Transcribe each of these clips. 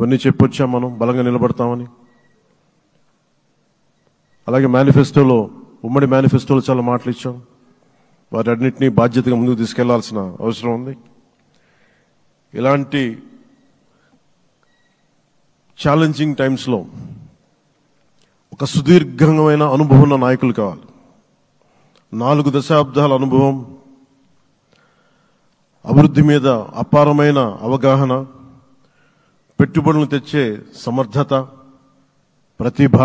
ఇవన్నీ చెప్పొచ్చాం, మనం బలంగా నిలబడతామని. అలాగే మేనిఫెస్టోలో, ఉమ్మడి మేనిఫెస్టోలో చాలా మాటలు ఇచ్చాం. వాటన్నిటినీ బాధ్యతగా ముందుకు తీసుకెళ్లాల్సిన అవసరం ఉంది. ఇలాంటి ఛాలెంజింగ్ టైమ్స్లో ఒక సుదీర్ఘమైన అనుభవం ఉన్న నాయకులు కావాలి. 4 దశాబ్దాల అనుభవం, అభివృద్ధి మీద అపారమైన అవగాహన, పెట్టుబడులను తెచ్చే సమర్థత, ప్రతిభ,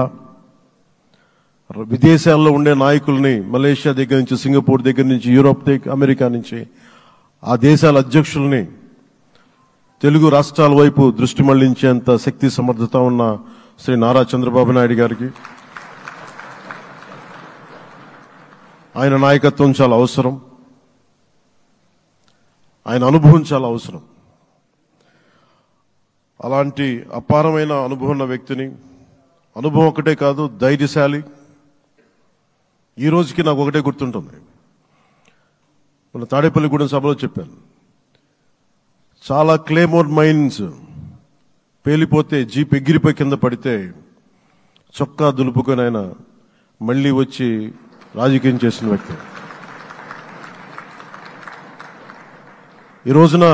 విదేశాల్లో ఉండే నాయకుల్ని మలేషియా దగ్గర నుంచి, సింగపూర్ దగ్గర నుంచి, యూరోప్ దగ్గర, అమెరికా నుంచి ఆ దేశాల అధ్యక్షుల్ని తెలుగు రాష్ట్రాల వైపు దృష్టి మళ్లించేంత శక్తి సమర్థత ఉన్న శ్రీ నారా చంద్రబాబు నాయుడు గారికి ఆయన నాయకత్వం చాలా అవసరం. ఆయన అనుభవం చాలా అవసరం. అలాంటి అపారమైన అనుభవం ఉన్న వ్యక్తిని, అనుభవం ఒకటే కాదు, ధైర్యశాలి. ఈ రోజుకి నాకు ఒకటే గుర్తుంటుంది. మన తాడేపల్లిగూడెం సభలో చెప్పాను, చాలా క్లేమోర్ మైన్స్ పేలిపోతే, జీప్ ఎగిరిపోయి కింద పడితే చొక్కా దులుపుకొని ఆయన మళ్లీ వచ్చి రాజకీయం చేసిన వ్యక్తి. ఈ రోజున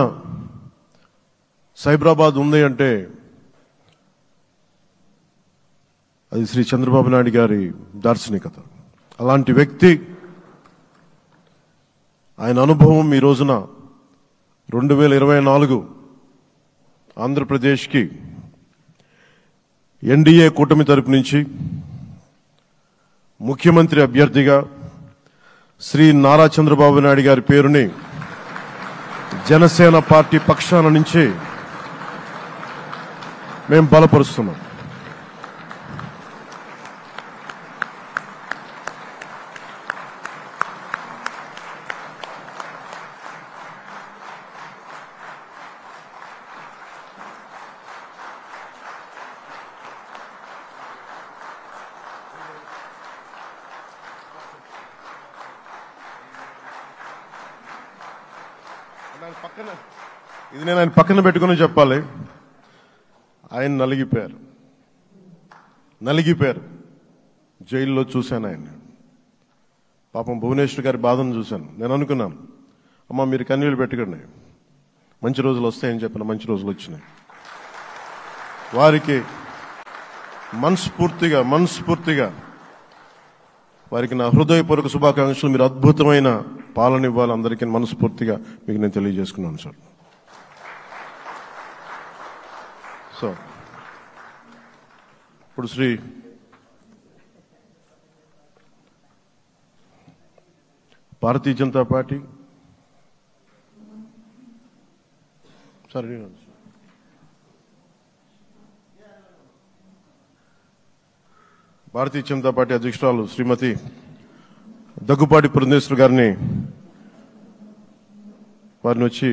సైబరాబాద్ ఉంది అంటే అది శ్రీ చంద్రబాబు నాయుడు గారి దార్శనికత. అలాంటి వ్యక్తి, ఆయన అనుభవం ఈ రోజున 2024 ఆంధ్రప్రదేశ్కి ఎన్డీఏ కూటమి తరపు నుంచి ముఖ్యమంత్రి అభ్యర్థిగా శ్రీ నారా చంద్రబాబు నాయుడు గారి పేరుని జనసేన పార్టీ పక్షాన నుంచి మేము బలపరుస్తున్నాం. ఇది నేను ఆయన పక్కన పెట్టుకుని చెప్పాలి. ఆయన నలిగిపోయారు. జైల్లో చూశాను ఆయన. పాపం భువనేశ్వర్ గారి బాధను చూశాను. నేను అనుకున్నాను, అమ్మ మీరు కన్నీళ్లు పెట్టకండి, మంచి రోజులు వస్తాయని చెప్పిన మంచి రోజులు వచ్చినాయి. వారికి మనస్ఫూర్తిగా వారికి నా హృదయపూర్వక శుభాకాంక్షలు. మీరు అద్భుతమైన పాలన ఇవ్వాలి అందరికీ మనస్ఫూర్తిగా మీకు నేను తెలియజేసుకున్నాను సార్. సో ఇప్పుడు శ్రీ భారతీయ జనతా పార్టీ అధ్యక్షురాలు శ్రీమతి దగ్గుపాటి పురంధేశ్వరి గారిని వచ్చి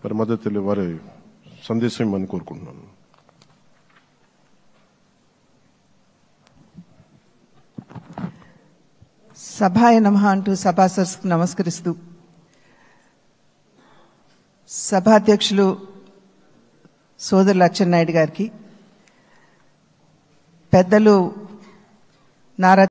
వారి మద్దతు వారి సందేశం ఇవ్వమని కోరుకుంటున్నాను. సభాయ నమః అంటూ సభాసదస్సుకు నమస్కరిస్తూ, సభాధ్యక్షులు సోదరులు అచ్చెన్నాయుడు గారికి, పెద్దలు నారా